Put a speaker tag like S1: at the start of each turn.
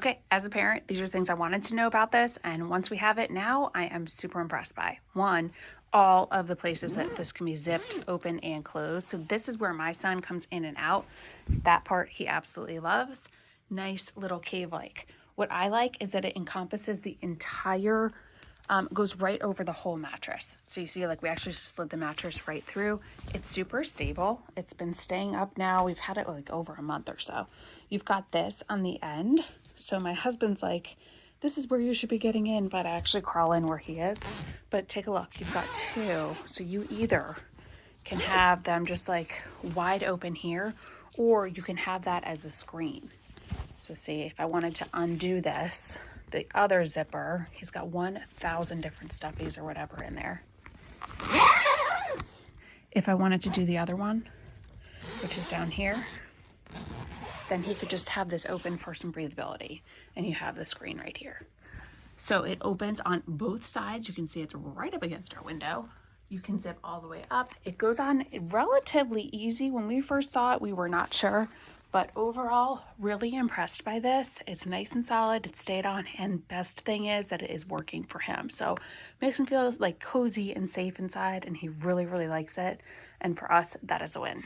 S1: Okay, as a parent, these are things I wanted to know about this, and once we have it now, I am super impressed by. One, all of the places that this can be zipped open and closed. So this is where my son comes in and out. That part he absolutely loves. Nice little cave-like. What I like is that it encompasses the entire, goes right over the whole mattress. So you see, like, we actually slid the mattress right through. It's super stable. It's been staying up now. We've had it like over a month or so. You've got this on the end. So my husband's like, this is where you should be getting in, but I actually crawl in where he is. But take a look, you've got two. So you either can have them just like wide open here, or you can have that as a screen. So see, if I wanted to undo this, the other zipper, he's got 1,000 different stuffies or whatever in there. If I wanted to do the other one, which is down here, then he could just have this open for some breathability, and you have the screen right here. So it opens on both sides. You can see it's right up against our window. You can zip all the way up. It goes on relatively easy. When we first saw it, we were not sure, but overall, really impressed by this. It's nice and solid. It stayed on, and best thing is that it is working for him. So makes him feel like cozy and safe inside, and he really, really likes it. And for us, that is a win.